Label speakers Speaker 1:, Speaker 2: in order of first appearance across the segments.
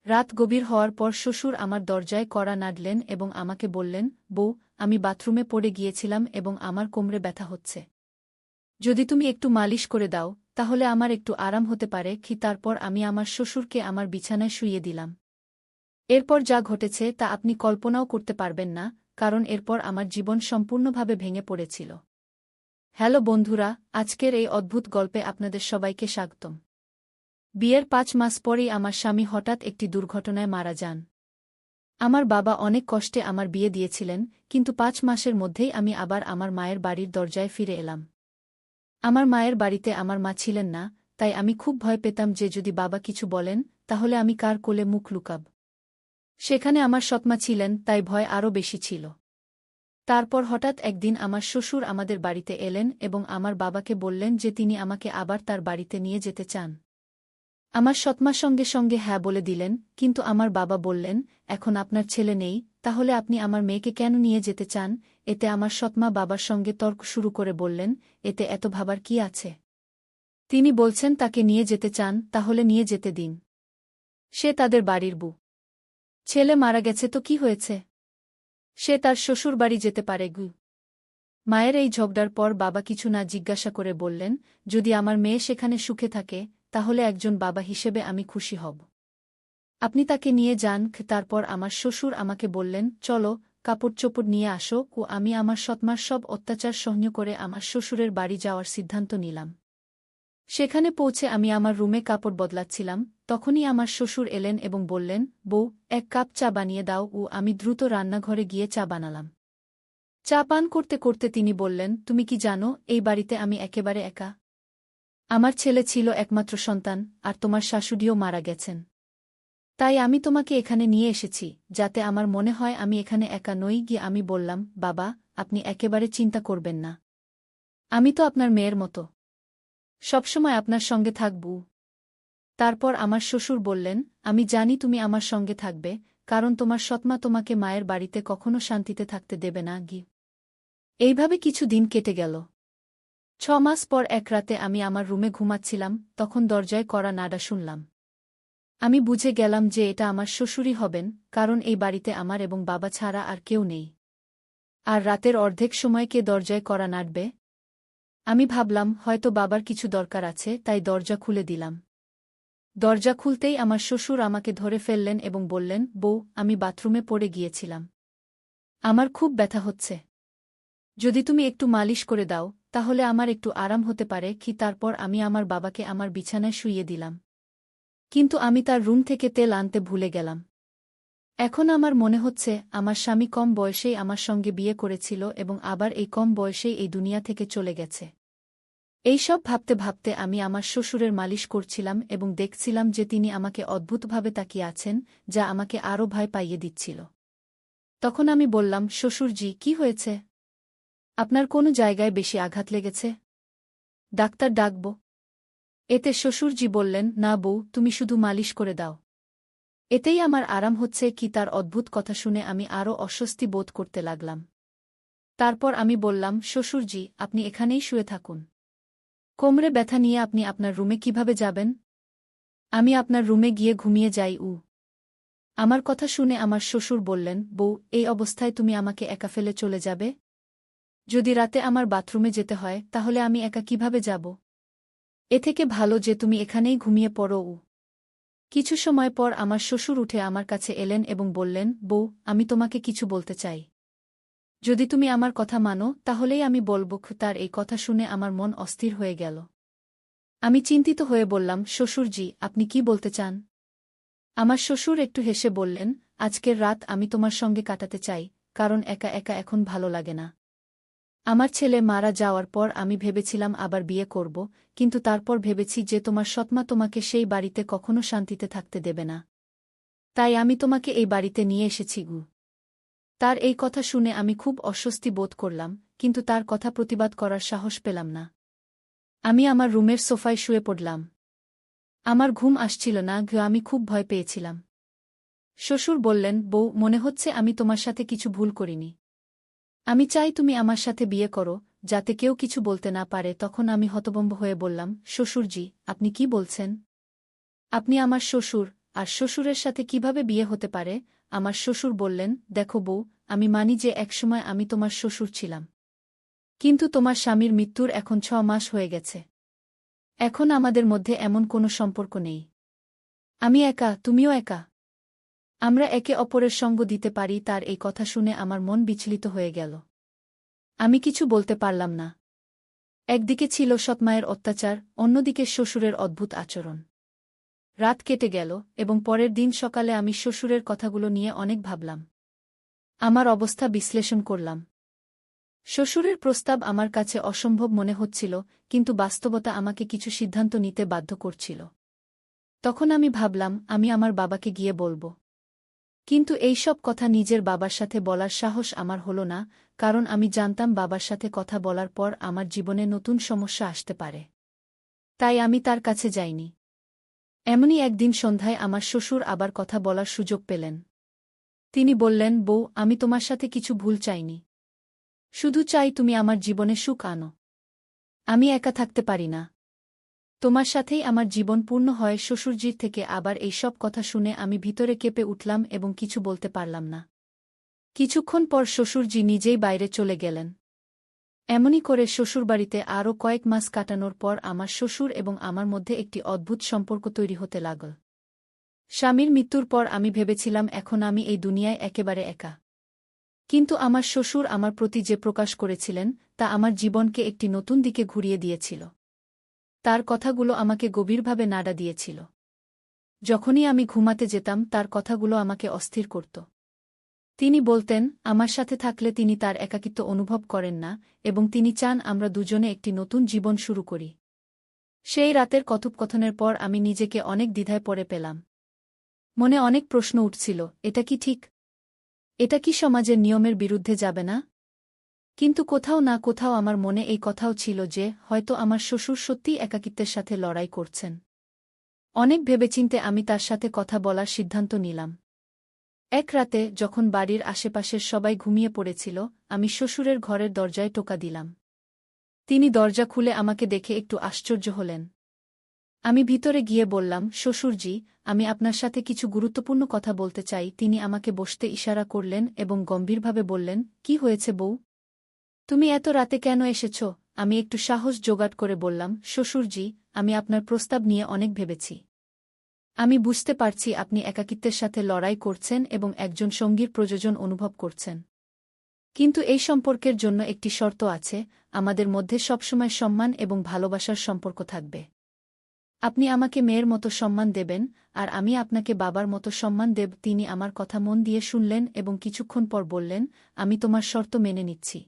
Speaker 1: রাত গভীর হওয়ার পর শ্বশুর আমার দরজায় কড়া নাড়লেন এবং আমাকে বললেন, বউ, আমি বাথরুমে পড়ে গিয়েছিলাম এবং আমার কোমরে ব্যথা হচ্ছে। যদি তুমি একটু মালিশ করে দাও, তাহলে আমার একটু আরাম হতে পারে। তারপর আমি আমার শ্বশুরকে আমার বিছানায় শুইয়ে দিলাম। এরপর যা ঘটেছে তা আপনি কল্পনাও করতে পারবেন না, কারণ এরপর আমার জীবন সম্পূর্ণভাবে ভেঙে পড়েছিল। হ্যালো বন্ধুরা, আজকের এই অদ্ভুত গল্পে আপনাদের সবাইকে স্বাগতম। বিয়ের ৫ মাস পরেই আমার স্বামী হঠাৎ একটি দুর্ঘটনায় মারা যান। আমার বাবা অনেক কষ্টে আমার বিয়ে দিয়েছিলেন, কিন্তু ৫ মাসের মধ্যেই আমি আবার আমার মায়ের বাড়ির দরজায় ফিরে এলাম। আমার মায়ের বাড়িতে আমার মা ছিলেন না, তাই আমি খুব ভয় পেতাম যে যদি বাবা কিছু বলেন, তাহলে আমি কার কোলে মুখ লুকাব। সেখানে আমার সৎমা ছিলেন, তাই ভয় আরও বেশি ছিল। তারপর হঠাৎ একদিন আমার শ্বশুর আমাদের বাড়িতে এলেন এবং আমার বাবাকে বললেন যে তিনি আমাকে আবার তার বাড়িতে নিয়ে যেতে চান। আমার সৎমা সঙ্গে সঙ্গে হ্যাঁ বলে দিলেন, কিন্তু আমার বাবা বললেন, এখন আপনার ছেলে নেই, তাহলে আপনি আমার মেয়েকে কেন নিয়ে যেতে চান? এতে আমার সৎমা বাবার সঙ্গে তর্ক শুরু করে বললেন, এতে এত ভাবার কি আছে? তিনি বলছেন তাকে নিয়ে যেতে চান, তাহলে নিয়ে যেতে দিন। সে তাদের বাড়ির বউ। ছেলে মারা গেছে তো কি হয়েছে? সে তার শ্বশুর বাড়ি যেতে পারে গু। মায়ের এই ঝগড়ার পর বাবা কিছু না জিজ্ঞাসা করে বললেন, যদি আমার মেয়ে সেখানে সুখে থাকে, তাহলে একজন বাবা হিসেবে আমি খুশি হব। আপনি তাকে নিয়ে যান। তারপর আমার শ্বশুর আমাকে বললেন, চলো, কাপড় চোপড় নিয়ে আসো। আমি আমার সৎমার সব অত্যাচার সহ্য করে আমার শ্বশুরের বাড়ি যাওয়ার সিদ্ধান্ত নিলাম। সেখানে পৌঁছে আমি আমার রুমে কাপড় বদলাচ্ছিলাম, তখনই আমার শ্বশুর এলেন এবং বললেন, বউ, ১ কাপ চা বানিয়ে দাও। আমি দ্রুত রান্নাঘরে গিয়ে চা বানালাম। চা পান করতে করতে তিনি বললেন, তুমি কি জানো, এই বাড়িতে আমি একেবারে একা। আমার ছেলে ছিল একমাত্র সন্তান, আর তোমার শাশুড়িও মারা গেছেন। তাই আমি তোমাকে এখানে নিয়ে এসেছি, যাতে আমার মনে হয় আমি এখানে একা নই। গিয়ে আমি বললাম, বাবা, আপনি একেবারে চিন্তা করবেন না। আমি তো আপনার মেয়ের মতো। সবসময় আপনার সঙ্গে থাকব। তারপর আমার শ্বশুর বললেন, আমি জানি তুমি আমার সঙ্গে থাকবে, কারণ তোমার সৎমা তোমাকে মায়ের বাড়িতে কখনো শান্তিতে থাকতে দেবে না। এইভাবে কিছু দিন কেটে গেল। ৬ মাস পর এক রাতে আমি আমার রুমে ঘুমাচ্ছিলাম, তখন দরজায় কড়া নাড়া শুনলাম। আমি বুঝে গেলাম যে এটা আমার শ্বশুরই হবেন, কারণ এই বাড়িতে আমার এবং বাবা ছাড়া আর কেউ নেই। আর রাতের অর্ধেক সময় কে দরজায় কড়া নাড়বে? আমি ভাবলাম হয়তো বাবার কিছু দরকার আছে, তাই দরজা খুলে দিলাম। দরজা খুলতেই আমার শ্বশুর আমাকে ধরে ফেললেন এবং বললেন, বউ, আমি বাথরুমে পড়ে গিয়েছিলাম। আমার খুব ব্যথা হচ্ছে। যদি তুমি একটু মালিশ করে দাও, তাহলে আমার একটু আরাম হতে পারে। তারপর আমি আমার বাবাকে আমার বিছানায় শুইয়ে দিলাম। কিন্তু আমি তার রুম থেকে তেল আনতে ভুলে গেলাম। এখন আমার মনে হচ্ছে আমার স্বামী কম বয়সেই আমার সঙ্গে বিয়ে করেছিল এবং আবার এই কম বয়সেই এই দুনিয়া থেকে চলে গেছে। এইসব ভাবতে ভাবতে আমি আমার শ্বশুরের মালিশ করছিলাম এবং দেখছিলাম যে তিনি আমাকে অদ্ভুতভাবে তাকিয়ে আছেন, যা আমাকে আরও ভয় পাইয়ে দিচ্ছিল। তখন আমি বললাম, শ্বশুরজি, কি হয়েছে? আপনার কোনো জায়গায় বেশি আঘাত লেগেছে? ডাক্তার ডাকব? এতে শ্বশুরজি বললেন, না বউ, তুমি শুধু মালিশ করে দাও। এতেই আমার আরাম হচ্ছে। তার অদ্ভুত কথা শুনে আমি আরও অস্বস্তি বোধ করতে লাগলাম। তারপর আমি বললাম, শ্বশুরজি, আপনি এখানেই শুয়ে থাকুন। কোমরে ব্যথা নিয়ে আপনি আপনার রুমে কিভাবে যাবেন? আমি আপনার রুমে গিয়ে ঘুমিয়ে যাই। আমার কথা শুনে আমার শ্বশুর বললেন, বউ, এই অবস্থায় তুমি আমাকে একা ফেলে চলে যাবে? যদি রাতে আমার বাথরুমে যেতে হয়, তাহলে আমি একা কিভাবে যাব? এ থেকে ভালো যে তুমি এখানেই ঘুমিয়ে পড়ো। কিছু সময় পর আমার শ্বশুর উঠে আমার কাছে এলেন এবং বললেন, বউ, আমি তোমাকে কিছু বলতে চাই। যদি তুমি আমার কথা মানো, তাহলেই আমি বলব। তার এই কথা শুনে আমার মন অস্থির হয়ে গেল। আমি চিন্তিত হয়ে বললাম, শ্বশুরজি, আপনি কি বলতে চান? আমার শ্বশুর একটু হেসে বললেন, আজকের রাত আমি তোমার সঙ্গে কাটাতে চাই, কারণ একা একা এখন ভালো লাগে না। আমার ছেলে মারা যাওয়ার পর আমি ভেবেছিলাম আবার বিয়ে করব, কিন্তু তারপর ভেবেছি যে তোমার সৎমা তোমাকে সেই বাড়িতে কখনো শান্তিতে থাকতে দেবে না। তাই আমি তোমাকে এই বাড়িতে নিয়ে এসেছি। তার এই কথা শুনে আমি খুব অস্বস্তি বোধ করলাম, কিন্তু তার কথা প্রতিবাদ করার সাহস পেলাম না। আমি আমার রুমের সোফায় শুয়ে পড়লাম। আমার ঘুম আসছিল না। আমি খুব ভয় পেয়েছিলাম। শ্বশুর বললেন, বউ, মনে হচ্ছে আমি তোমার সাথে কিছু ভুল করিনি। আমি চাই তুমি আমার সাথে বিয়ে করো, যাতে কেউ কিছু বলতে না পারে। তখন আমি হতভম্ব হয়ে বললাম, শ্বশুরজি, আপনি কি বলছেন? আপনি আমার শ্বশুর, আর শ্বশুরের সাথে কিভাবে বিয়ে হতে পারে? আমার শ্বশুর বললেন, দেখো বউ, আমি মানি যে একসময় আমি তোমার শ্বশুর ছিলাম। কিন্তু তোমার স্বামীর মৃত্যুর এখন 6 মাস হয়ে গেছে। এখন আমাদের মধ্যে এমন কোনো সম্পর্ক নেই। আমি একা, তুমিও একা। আমরা একে অপরের সঙ্গ দিতে পারি। তার এই কথা শুনে আমার মন বিচলিত হয়ে গেল। আমি কিছু বলতে পারলাম না। একদিকে ছিল সৎমায়ের অত্যাচার, অন্যদিকে শ্বশুরের অদ্ভুত আচরণ। রাত কেটে গেল এবং পরের দিন সকালে আমি শ্বশুরের কথাগুলো নিয়ে অনেক ভাবলাম। আমার অবস্থা বিশ্লেষণ করলাম। শ্বশুরের প্রস্তাব আমার কাছে অসম্ভব মনে হচ্ছিল, কিন্তু বাস্তবতা আমাকে কিছু সিদ্ধান্ত নিতে বাধ্য করছিল। তখন আমি ভাবলাম, আমি আমার বাবাকে গিয়ে বলব। কিন্তু এই সব কথা নিজের বাবার সাথে বলার সাহস আমার হলো না, কারণ আমি জানতাম বাবার সাথে কথা বলার পর আমার জীবনে নতুন সমস্যা আসতে পারে। তাই আমি তার কাছে যাইনি। এমনই একদিন সন্ধ্যায় আমার শ্বশুর আবার কথা বলার সুযোগ পেলেন। তিনি বললেন, বউ, আমি তোমার সাথে কিছু ভুল চাইনি। শুধু চাই তুমি আমার জীবনে সুখ আনো। আমি একা থাকতে পারি না। তোমার সাথেই আমার জীবন পূর্ণ হয়। শ্বশুরজির থেকে আবার এই সব কথা শুনে আমি ভিতরে কেঁপে উঠলাম এবং কিছু বলতে পারলাম না। কিছুক্ষণ পর শ্বশুরজি নিজেই বাইরে চলে গেলেন। এমনই করে শ্বশুরবাড়িতে আরও কয়েক মাস কাটানোর পর আমার শ্বশুর এবং আমার মধ্যে একটি অদ্ভুত সম্পর্ক তৈরি হতে লাগল। স্বামীর মৃত্যুর পর আমি ভেবেছিলাম এখন আমি এই দুনিয়ায় একেবারে একা। কিন্তু আমার শ্বশুর আমার প্রতি যে প্রকাশ করেছিলেন তা আমার জীবনকে একটি নতুন দিকে ঘুরিয়ে দিয়েছিল। তার কথাগুলো আমাকে গভীরভাবে নাড়া দিয়েছিল। যখনই আমি ঘুমাতে যেতাম তার কথাগুলো আমাকে অস্থির করত। তিনি বলতেন, আমার সাথে থাকলে তিনি তার একাকিত্ব অনুভব করেন না এবং তিনি চান আমরা দুজনে একটি নতুন জীবন শুরু করি। সেই রাতের কথোপকথনের পর আমি নিজেকে অনেক দ্বিধায় পড়ে পেলাম। মনে অনেক প্রশ্ন উঠছিল, এটা কি ঠিক? এটা কি সমাজের নিয়মের বিরুদ্ধে যাবে না? কিন্তু কোথাও না কোথাও আমার মনে এই কথাও ছিল যে হয়তো আমার শ্বশুর সত্যিই একাকিত্বের সাথে লড়াই করছেন। অনেক ভেবেচিন্তে আমি তার সাথে কথা বলার সিদ্ধান্ত নিলাম। এক রাতে যখন বাড়ির আশেপাশের সবাই ঘুমিয়ে পড়েছিল, আমি শ্বশুরের ঘরের দরজায় টোকা দিলাম। তিনি দরজা খুলে আমাকে দেখে একটু আশ্চর্য হলেন। আমি ভিতরে গিয়ে বললাম, শ্বশুরজি, আমি আপনার সাথে কিছু গুরুত্বপূর্ণ কথা বলতে চাই। তিনি আমাকে বসতে ইশারা করলেন এবং গম্ভীরভাবে বললেন, কি হয়েছে বউ? তুমি এত রাতে কেন এসেছ? আমি একটু সাহস জোগাড় করে বললাম, শ্বশুরজি, আমি আপনার প্রস্তাব নিয়ে অনেক ভেবেছি। আমি বুঝতে পারছি আপনি একাকিত্বের সাথে লড়াই করছেন এবং একজন সঙ্গীর প্রয়োজন অনুভব করছেন। কিন্তু এই সম্পর্কের জন্য একটি শর্ত আছে, আমাদের মধ্যে সবসময় সম্মান এবং ভালোবাসার সম্পর্ক থাকবে। আপনি আমাকে মেয়ের মতো সম্মান দেবেন, আর আমি আপনাকে বাবার মতো সম্মান দেব। তিনি আমার কথা মন দিয়ে শুনলেন এবং কিছুক্ষণ পর বললেন, আমি তোমার শর্ত মেনে নিচ্ছি।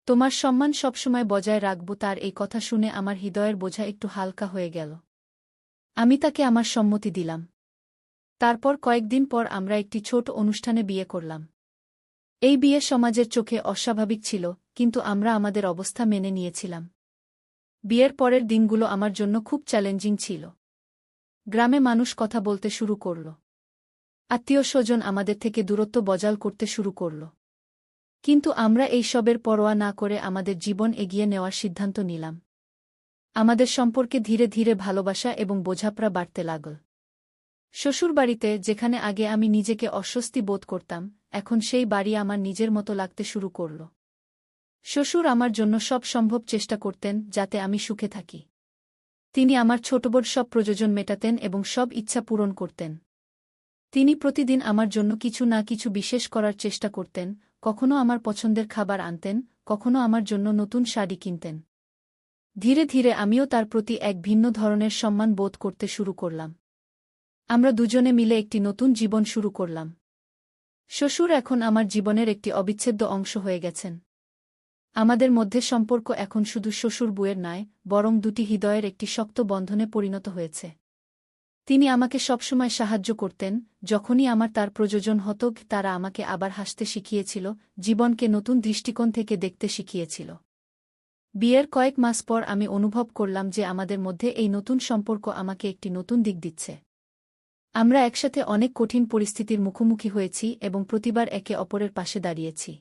Speaker 1: তোমার সম্মান সবসময় বজায় রাখব। তার এই কথা শুনে আমার হৃদয়ের বোঝা একটু হালকা হয়ে গেল। আমি তাকে আমার সম্মতি দিলাম। তারপর কয়েকদিন পর আমরা একটি ছোট অনুষ্ঠানে বিয়ে করলাম। এই বিয়ে সমাজের চোখে অস্বাভাবিক ছিল, কিন্তু আমরা আমাদের অবস্থা মেনে নিয়েছিলাম। বিয়ের পরের দিনগুলো আমার জন্য খুব চ্যালেঞ্জিং ছিল। গ্রামে মানুষ কথা বলতে শুরু করল। আত্মীয়স্বজন আমাদের থেকে দূরত্ব বজায় করতে শুরু করল। কিন্তু আমরা এই সবের পরোয়া না করে আমাদের জীবন এগিয়ে নেওয়ার সিদ্ধান্ত নিলাম। আমাদের সম্পর্কে ধীরে ধীরে ভালোবাসা এবং বোঝাপড়া বাড়তে লাগল। শ্বশুরবাড়িতে যেখানে আগে আমি নিজেকে অস্বস্তি বোধ করতাম, এখন সেই বাড়ি আমার নিজের মতো লাগতে শুরু করল। শ্বশুর আমার জন্য সব সম্ভব চেষ্টা করতেন যাতে আমি সুখে থাকি। তিনি আমার ছোটবড় সব প্রয়োজন মেটাতেন এবং সব ইচ্ছা পূরণ করতেন। তিনি প্রতিদিন আমার জন্য কিছু না কিছু বিশেষ করার চেষ্টা করতেন, কখনো আমার পছন্দের খাবার আনতেন, কখনো আমার জন্য নতুন শাড়ি কিনতেন। ধীরে ধীরে আমিও তার প্রতি এক ভিন্ন ধরনের সম্মান বোধ করতে শুরু করলাম। আমরা দুজনে মিলে একটি নতুন জীবন শুরু করলাম। শ্বশুর এখন আমার জীবনের একটি অবিচ্ছেদ্য অংশ হয়ে গেছেন। আমাদের মধ্যে সম্পর্ক এখন শুধু শ্বশুর বুয়ের নয়, বরং দুটি হৃদয়ের একটি শক্ত বন্ধনে পরিণত হয়েছে। তিনি আমাকে সবসময় সাহায্য করতেন, যখনই আমার তার প্রয়োজন হতো। তারা আমাকে আবার হাসতে শিখিয়েছিল, জীবনকে নতুন দৃষ্টিকোণ থেকে দেখতে শিখিয়েছিল। বিয়ের কয়েক মাস পর আমি অনুভব করলাম যে আমাদের মধ্যে এই নতুন সম্পর্ক আমাকে একটি নতুন দিক দিচ্ছে। আমরা একসাথে অনেক কঠিন পরিস্থিতির মুখোমুখি হয়েছি এবং প্রতিবার একে অপরের পাশে দাঁড়িয়েছি।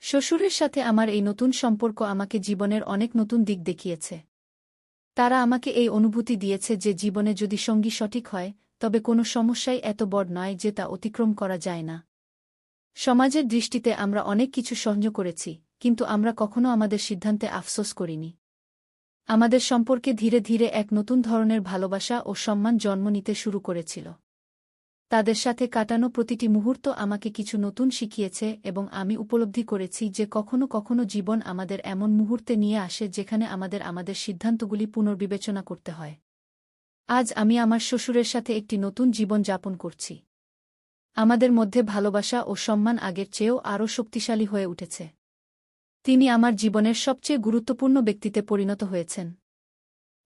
Speaker 1: শ্বশুরের সাথে আমার এই নতুন সম্পর্ক আমাকে জীবনের অনেক নতুন দিক দেখিয়েছে। তারা আমাকে এই অনুভূতি দিয়েছে যে জীবনে যদি সঙ্গী সঠিক হয়, তবে কোনো সমস্যাই এত বড় নয় যে তা অতিক্রম করা যায় না। সমাজের দৃষ্টিতে আমরা অনেক কিছু সহ্য করেছি, কিন্তু আমরা কখনো আমাদের সিদ্ধান্তে আফসোস করিনি। আমাদের সম্পর্কে ধীরে ধীরে এক নতুন ধরনের ভালোবাসা ও সম্মান জন্ম নিতে শুরু করেছিল। তাদের সাথে কাটানো প্রতিটি মুহূর্ত আমাকে কিছু নতুন শিখিয়েছে এবং আমি উপলব্ধি করেছি যে কখনো কখনো জীবন আমাদের এমন মুহূর্তে নিয়ে আসে যেখানে আমাদের সিদ্ধান্তগুলি পুনর্বিবেচনা করতে হয়। আজ আমি আমার শ্বশুরের সাথে একটি নতুন জীবন যাপন করছি। আমাদের মধ্যে ভালোবাসা ও সম্মান আগের চেয়েও আরও শক্তিশালী হয়ে উঠেছে। তিনি আমার জীবনের সবচেয়ে গুরুত্বপূর্ণ ব্যক্তিতে পরিণত হয়েছেন।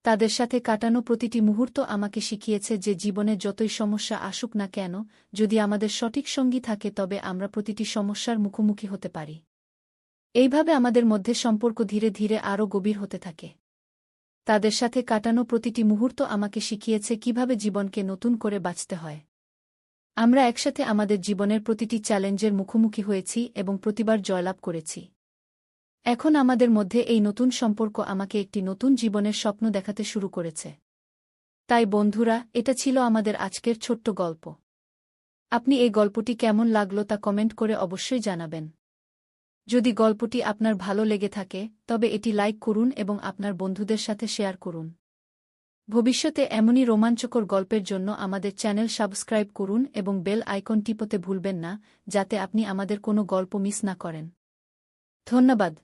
Speaker 1: তাদের সাথে কাটানো প্রতিটি মুহূর্ত আমাকে শিখিয়েছে যে জীবনে যতই সমস্যা আসুক না কেন, যদি আমাদের সঠিক সঙ্গী থাকে তবে আমরা প্রতিটি সমস্যার মুখোমুখি হতে পারি। এইভাবে আমাদের মধ্যে সম্পর্ক ধীরে ধীরে আরও গভীর হতে থাকে। তাদের সাথে কাটানো প্রতিটি মুহূর্ত আমাকে শিখিয়েছে কিভাবে জীবনকে নতুন করে বাঁচতে হয়। আমরা একসাথে আমাদের জীবনের প্রতিটি চ্যালেঞ্জের মুখোমুখি হয়েছি এবং প্রতিবার জয়লাভ করেছি। এখন আমাদের মধ্যে এই নতুন সম্পর্ক আমাকে একটি নতুন জীবনের স্বপ্ন দেখাতে শুরু করেছে। তাই বন্ধুরা, এটা ছিল আমাদের আজকের ছোট্ট গল্প। আপনি এই গল্পটি কেমন লাগলো তা কমেন্ট করে অবশ্যই জানাবেন। যদি গল্পটি আপনার ভালো লেগে থাকে তবে এটি লাইক করুন এবং আপনার বন্ধুদের সাথে শেয়ার করুন। ভবিষ্যতে এমনই রোমাঞ্চকর গল্পের জন্য আমাদের চ্যানেল সাবস্ক্রাইব করুন এবং বেল আইকন টিপতে ভুলবেন না, যাতে আপনি আমাদের কোনো গল্প মিস না করেন। ধন্যবাদ।